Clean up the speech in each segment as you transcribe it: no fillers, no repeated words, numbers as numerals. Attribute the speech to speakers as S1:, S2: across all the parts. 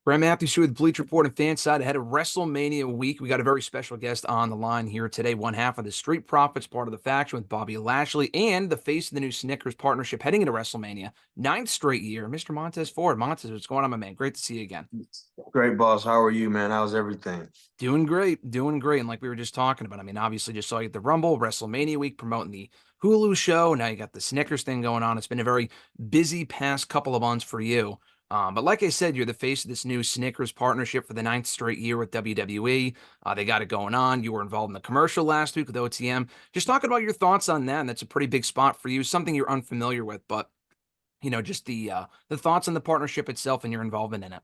S1: Graham Matthews here with Bleacher Report and Fanside ahead of WrestleMania week. We got a very special guest on the line here today. One half of the Street Profits, part of the faction with Bobby Lashley, and the face of the new Snickers partnership heading into WrestleMania. Ninth straight year, Mr. Montez Ford. Montez, what's going on, my man? Great to see you again.
S2: Great, boss. How are you, man? How's everything?
S1: Doing great, doing great. And like we were just talking about, I mean, obviously just saw you at the Rumble, WrestleMania week, promoting the Hulu show. Now you got the Snickers thing going on. It's been a very busy past couple of months for you. But like I said, you're the face of this new Snickers partnership for the ninth straight year with WWE. They got it going on. You were involved in the commercial last week with OTM. Just talking about your thoughts on that. And that's a pretty big spot for you, something you're unfamiliar with, but just the thoughts on the partnership itself and your involvement in it.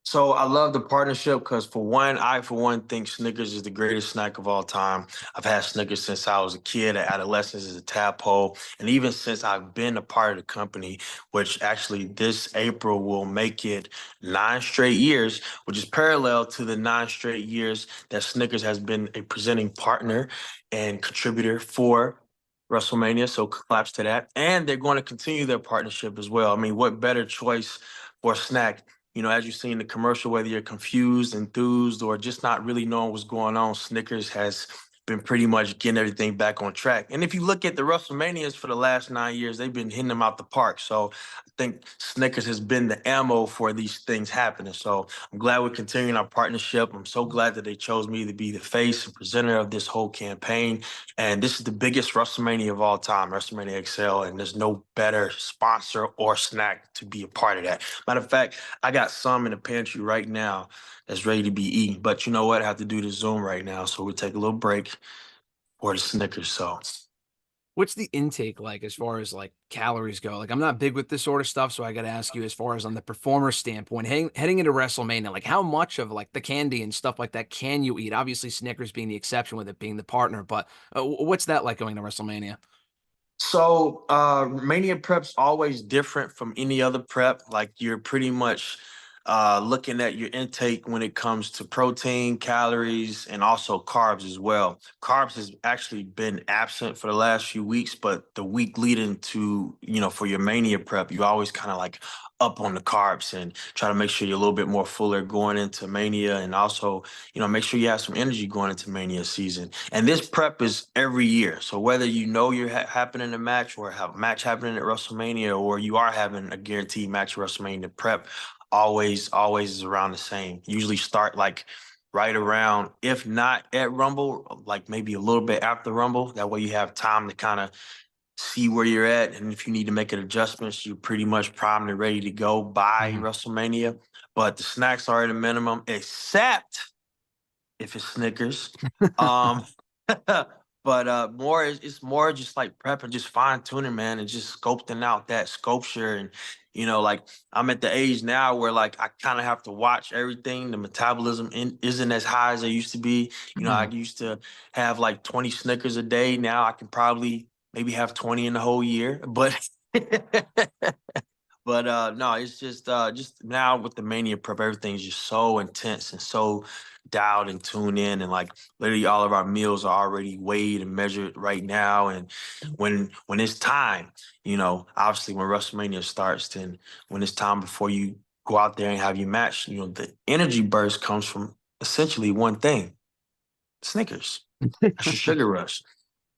S2: So I love the partnership because for one think Snickers is the greatest snack of all time. I've had Snickers since I was a kid, at adolescence as a tadpole, and even since I've been a part of the company, which actually this April will make it 9 straight years, which is parallel to the 9 straight years that Snickers has been a presenting partner and contributor for WrestleMania. So claps to that. And they're going to continue their partnership as well. I mean, what better choice for a snack? As you see in the commercial, whether you're confused, enthused, or just not really knowing what's going on, Snickers has been pretty much getting everything back on track. And if you look at the WrestleManias for the last 9 years, they've been hitting them out the park. So I think Snickers has been the ammo for these things happening. So I'm glad we're continuing our partnership. I'm so glad that they chose me to be the face and presenter of this whole campaign. And this is the biggest WrestleMania of all time, WrestleMania XL, and there's no better sponsor or snack to be a part of that. Matter of fact, I got some in the pantry right now that's ready to be eaten. But you know what? I have to do the Zoom right now, so we'll take a little break for the Snickers. So
S1: What's the intake like as far as like calories go? Like I'm not big with this sort of stuff, so I got to ask you as far as on the performer standpoint, heading into WrestleMania, like how much of like the candy and stuff like that can you eat? Obviously Snickers being the exception with it being the partner, but what's that like going to WrestleMania?
S2: Mania prep's always different from any other prep. Like you're pretty much looking at your intake when it comes to protein, calories, and also carbs as well. Carbs has actually been absent for the last few weeks, but the week leading to, for your Mania prep, you always kind of like up on the carbs and try to make sure you're a little bit more fuller going into Mania, and also, make sure you have some energy going into Mania season. And this prep is every year. So whether you're happening a match or have a match happening at WrestleMania, or you are having a guaranteed match at WrestleMania, prep always is around the same. Usually start like right around, if not at Rumble, like maybe a little bit after Rumble. That way you have time to kind of see where you're at. And if you need to make an adjustments, you're pretty much primed and ready to go by
S1: Mhm.
S2: WrestleMania. But the snacks are at a minimum, except if it's Snickers. Um, but more it's more just like prepping, just fine tuning, man, and just scoping out that sculpture. And like I'm at the age now where like I kind of have to watch everything. The metabolism isn't as high as it used to be. I
S1: Mhm.
S2: used to have like 20 Snickers a day. Now I can probably maybe have 20 in the whole year. But but no, it's just now with the Mania prep, everything's just so intense and so dialed and tuned in, and like literally all of our meals are already weighed and measured right now. And when it's time, obviously when WrestleMania starts, then when it's time before you go out there and have your match, the energy burst comes from essentially one thing: Snickers. That's your sugar rush.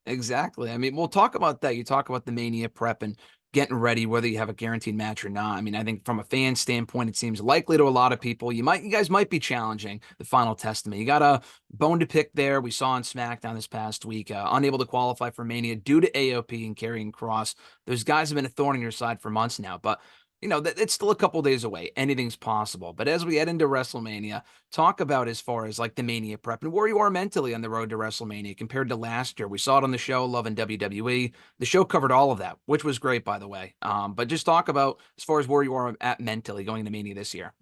S1: Exactly. I mean, we'll talk about that. You talk about the Mania prep and getting ready, whether you have a guaranteed match or not. I mean, I think from a fan standpoint, it seems likely to a lot of people. You guys might be challenging the Final Testament. You got a bone to pick there. We saw on SmackDown this past week, unable to qualify for Mania due to AOP and carrying Cross. Those guys have been a thorn in your side for months now, but it's still a couple days away. Anything's possible. But as we head into WrestleMania, talk about as far as like the Mania prep and where you are mentally on the road to WrestleMania compared to last year. We saw it on the show, Loving WWE. The show covered all of that, which was great, by the way. But just talk about as far as where you are at mentally going to Mania this year.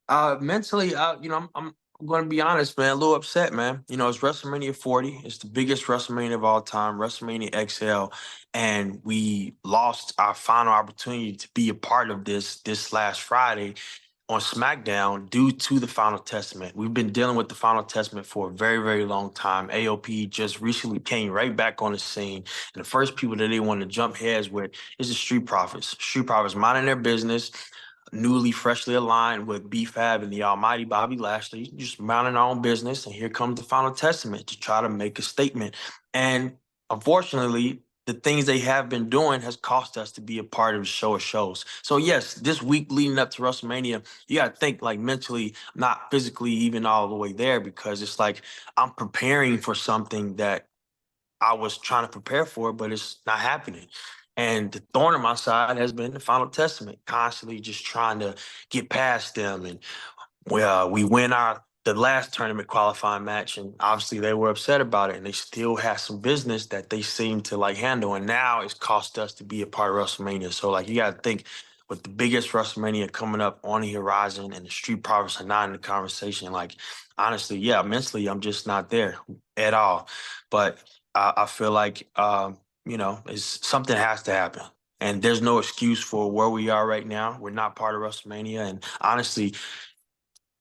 S2: Mentally, I'm going to be honest, man, a little upset, man. It's WrestleMania 40. It's the biggest WrestleMania of all time, WrestleMania XL, and we lost our final opportunity to be a part of this last Friday on SmackDown due to the Final Testament. We've been dealing with the Final Testament for a very, very long time. AOP just recently came right back on the scene, and the first people that they want to jump heads with is the Street Profits. Street Profits minding their business, newly, freshly aligned with B-Fab and the almighty Bobby Lashley, just minding our own business. And here comes the Final Testament to try to make a statement. And unfortunately, the things they have been doing has cost us to be a part of the show of shows. So yes, this week leading up to WrestleMania, you got to think like mentally, not physically even all the way there, because it's like I'm preparing for something that I was trying to prepare for, but it's not happening. And the thorn in my side has been the Final Testament, constantly just trying to get past them. And we win the last tournament qualifying match, and obviously they were upset about it, and they still had some business that they seemed to like handle. And now it's cost us to be a part of WrestleMania. So like you got to think with the biggest WrestleMania coming up on the horizon, and the Street Profits are not in the conversation. Like honestly, yeah, mentally I'm just not there at all. But I feel like it's something has to happen. And there's no excuse for where we are right now. We're not part of WrestleMania. And honestly,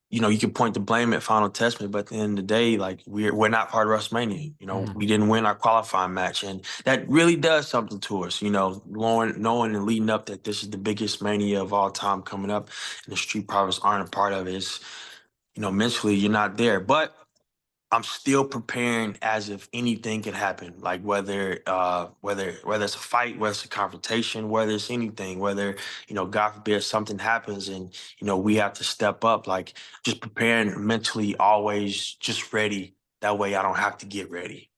S2: you can point the blame at Final Testament, but at the end of the day, like we're not part of WrestleMania.
S1: Mhm.
S2: We didn't win our qualifying match, and that really does something to us. Knowing and leading up that this is the biggest mania of all time coming up, and the Street Profits aren't a part of it. It's, mentally you're not there, but I'm still preparing as if anything could happen. Like whether it's a fight, whether it's a confrontation, whether it's anything, whether God forbid something happens and we have to step up. Like just preparing mentally, always just ready. That way, I don't have to get ready.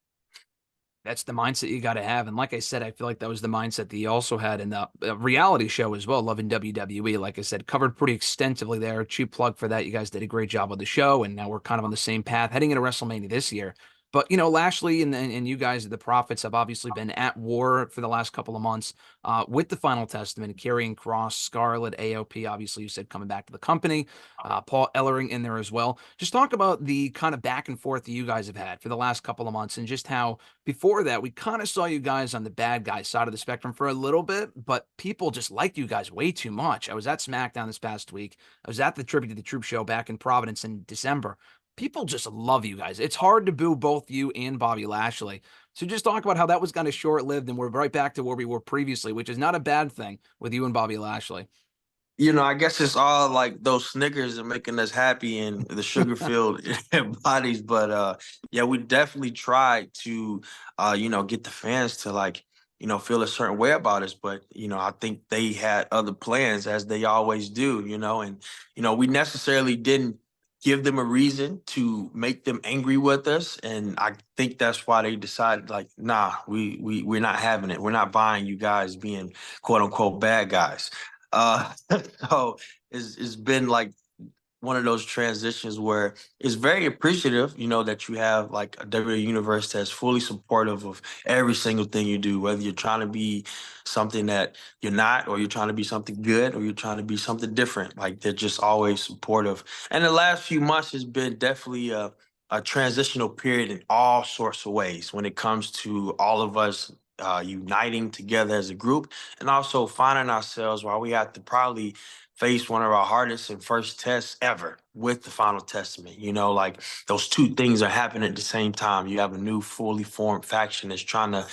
S1: That's the mindset you got to have. And like I said, I feel like that was the mindset that you also had in the reality show as well, Loving WWE. Like I said, covered pretty extensively there. Cheap plug for that. You guys did a great job with the show. And now we're kind of on the same path heading into WrestleMania this year. But, Lashley and you guys, the Prophets, have obviously been at war for the last couple of months with the Final Testament, carrying Cross, Scarlett, AOP. Obviously, you said coming back to the company, Paul Ellering in there as well. Just talk about the kind of back and forth that you guys have had for the last couple of months and just how before that, we kind of saw you guys on the bad guy side of the spectrum for a little bit, but people just liked you guys way too much. I was at SmackDown this past week. I was at the Tribute to the Troop show back in Providence in December. People just love you guys. It's hard to boo both you and Bobby Lashley. So just talk about how that was kind of short-lived, and we're right back to where we were previously, which is not a bad thing with you and Bobby Lashley.
S2: I guess it's all like those Snickers are making us happy and the sugar-filled bodies. But yeah, we definitely tried to get the fans to like, feel a certain way about us. But, I think they had other plans as they always do, and we necessarily didn't give them a reason to make them angry with us. And I think that's why they decided like, nah, we're not having it. We're not buying you guys being quote unquote bad guys. Uh, so it's been like one of those transitions where it's very appreciative, that you have like a WWE universe that's fully supportive of every single thing you do, whether you're trying to be something that you're not, or you're trying to be something good, or you're trying to be something different. Like they're just always supportive. And the last few months has been definitely a transitional period in all sorts of ways when it comes to all of us uniting together as a group, and also finding ourselves while we have to probably face one of our hardest and first tests ever with the Final Testament. Like those two things are happening at the same time. You have a new fully formed faction that's trying to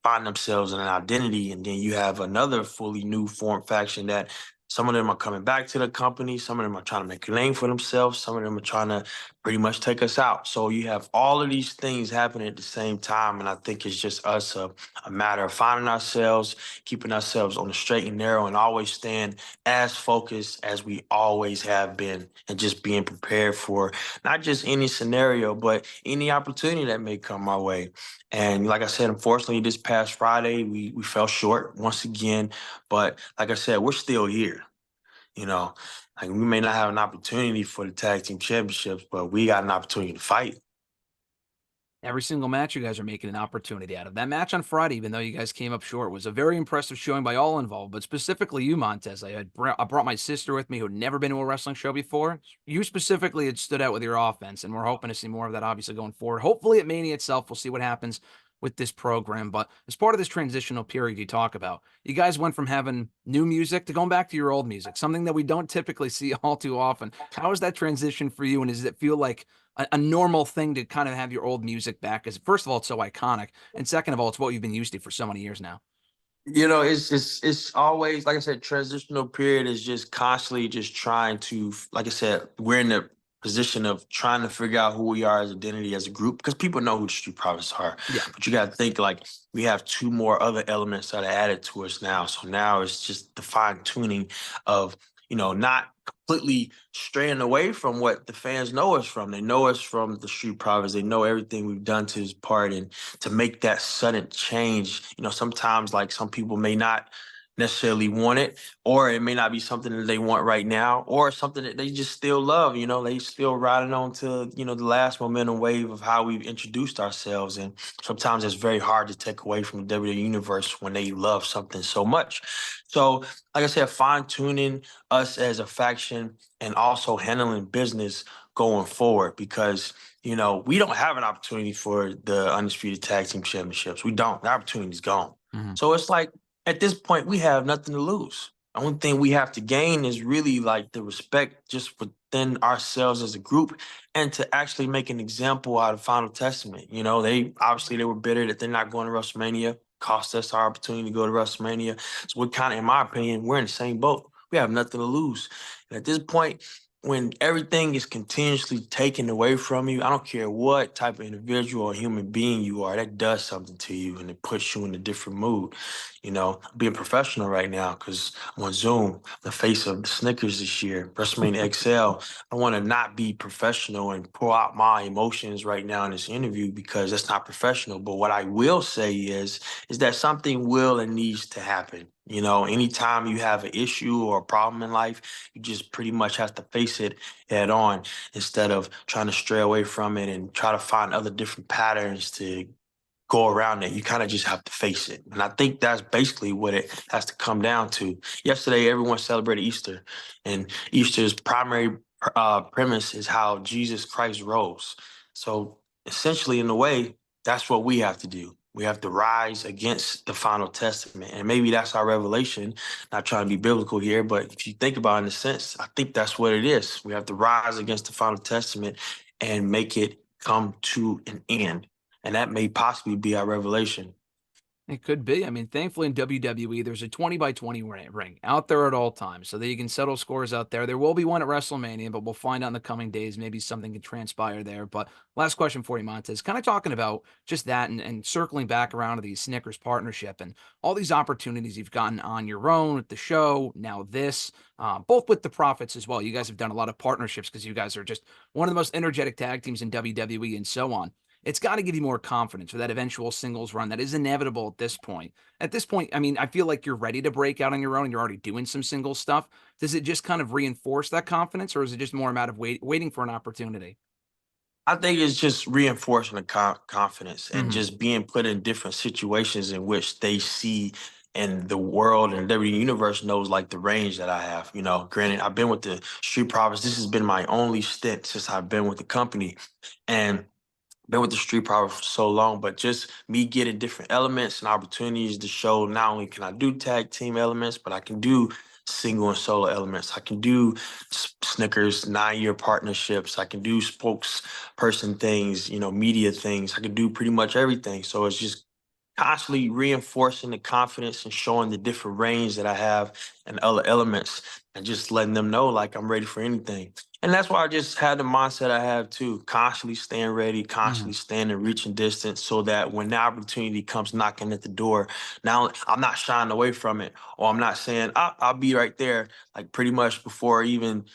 S2: find themselves in an identity, and then you have another fully new formed faction that some of them are coming back to the company, some of them are trying to make a name for themselves, some of them are trying to pretty much take us out. So you have all of these things happening at the same time, and I think it's just us a matter of finding ourselves, keeping ourselves on the straight and narrow, and always staying as focused as we always have been, and just being prepared for not just any scenario, but any opportunity that may come our way. And like I said, unfortunately, this past Friday, we fell short once again. But like I said, we're still here. You know, like we may not have an opportunity for the tag team championships, but we got an opportunity to fight.
S1: Every single match you guys are making an opportunity out of. That match on Friday, even though you guys came up short, was a very impressive showing by all involved, but specifically you, Montez. I brought my sister with me who had never been to a wrestling show before. You specifically had stood out with your offense, and we're hoping to see more of that obviously going forward. Hopefully at Mania itself, we'll see what happens with this program. But as part of this transitional period you talk about, you guys went from having new music to going back to your old music, something that we don't typically see all too often. How is that transition for you, and does it feel like a normal thing to kind of have your old music back? Because first of all, it's so iconic, and second of all, it's what you've been used to for so many years now.
S2: It's always, like I said, transitional period is just constantly just trying to, like I said, we're in the position of trying to figure out who we are as identity as a group because people know who the Street Profits are.
S1: Yeah.
S2: But you got to think like we have two more other elements that are added to us now. So now it's just the fine tuning of, not completely straying away from what the fans know us from. They know us from the Street Profits. They know everything we've done to this part. And to make that sudden change, sometimes like some people may not necessarily want it, or it may not be something that they want right now, or something that they just still love. They still riding on to, the last momentum wave of how we've introduced ourselves. And sometimes it's very hard to take away from the WWE universe when they love something so much. So, like I said, fine tuning us as a faction and also handling business going forward because we don't have an opportunity for the Undisputed Tag Team Championships. We don't. The opportunity's gone.
S1: Mhm.
S2: So it's like at this point, we have nothing to lose. The only thing we have to gain is really like the respect just within ourselves as a group and to actually make an example out of Final Testament. They were bitter that they're not going to WrestleMania, cost us our opportunity to go to WrestleMania. So we're kind of, in my opinion, we're in the same boat. We have nothing to lose. And at this point, when everything is continuously taken away from you, I don't care what type of individual or human being you are, that does something to you and it puts you in a different mood. I'm being professional right now because I'm on Zoom, the face of the Snickers this year, WrestleMania XL. I want to not be professional and pour out my emotions right now in this interview because that's not professional. But what I will say is that something will and needs to happen. Anytime you have an issue or a problem in life, you just pretty much have to face it head on instead of trying to stray away from it and try to find other different patterns to go around it. You kind of just have to face it. And I think that's basically what it has to come down to. Yesterday, everyone celebrated Easter, and Easter's primary premise is how Jesus Christ rose. So essentially, in a way, that's what we have to do. We have to rise against the final testament. And maybe that's our revelation. Not trying to be biblical here, but if you think about it in a sense, I think that's what it is. We have to rise against the final testament and make it come to an end. And that may possibly be our revelation.
S1: It could be. I mean, thankfully in WWE, there's a 20 by 20 ring out there at all times so that you can settle scores out there. There will be one at WrestleMania, but we'll find out in the coming days. Maybe something can transpire there. But last question for you, Montez. Kind of talking about just that and circling back around to the Snickers partnership and all these opportunities you've gotten on your own with the show, now this, both with the Profits as well. You guys have done a lot of partnerships because you guys are just one of the most energetic tag teams in WWE and so on. It's got to give you more confidence for that eventual singles run that is inevitable at this point. At this point, I mean, I feel like you're ready to break out on your own and you're already doing some single stuff. Does it just kind of reinforce that confidence, or is it just more a matter of waiting for an opportunity?
S2: I think it's just reinforcing the confidence and
S1: Hmm.
S2: just being put in different situations in which they see and the world and the universe knows like the range that I have. Granted, I've been with the Street Profits. This has been my only stint since I've been with the company. And been with the Street Profits for so long, but just me getting different elements and opportunities to show not only can I do tag team elements, but I can do single and solo elements. I can do Snickers 9-year partnerships. I can do spokesperson things, media things. I can do pretty much everything. So it's just constantly reinforcing the confidence and showing the different range that I have and other elements and just letting them know like I'm ready for anything. And that's why I just had the mindset I have too, constantly staying ready, constantly
S1: Hmm.
S2: staying and reaching distance so that when the opportunity comes knocking at the door, now I'm not shying away from it or I'm not saying I'll be right there like pretty much before even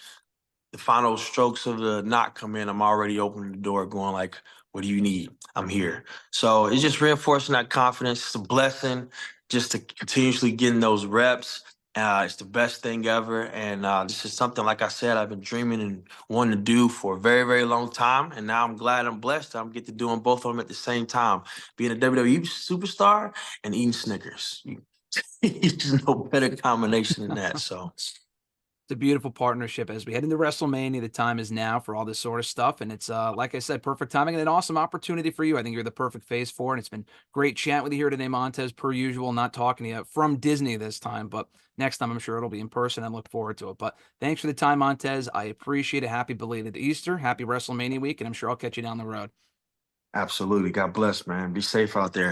S2: the final strokes of the knot come in, I'm already opening the door going like, what do you need? I'm here. So it's just reinforcing that confidence. It's a blessing just to continuously getting those reps. It's the best thing ever. And this is something, like I said, I've been dreaming and wanting to do for a very, very long time. And now I'm glad I'm blessed. I'm get to doing both of them at the same time. Being a WWE superstar and eating Snickers. There's no better combination than that. So
S1: It's a beautiful partnership as we head into WrestleMania. The time is now for all this sort of stuff. And it's, like I said, perfect timing and an awesome opportunity for you. I think you're the perfect face for it. And it's been great chatting with you here today, Montez, per usual, not talking to you from Disney this time, but next time I'm sure it'll be in person. I look forward to it. But thanks for the time, Montez. I appreciate it. Happy belated Easter. Happy WrestleMania week. And I'm sure I'll catch you down the road.
S2: absolutely. God bless, man. Be safe out there.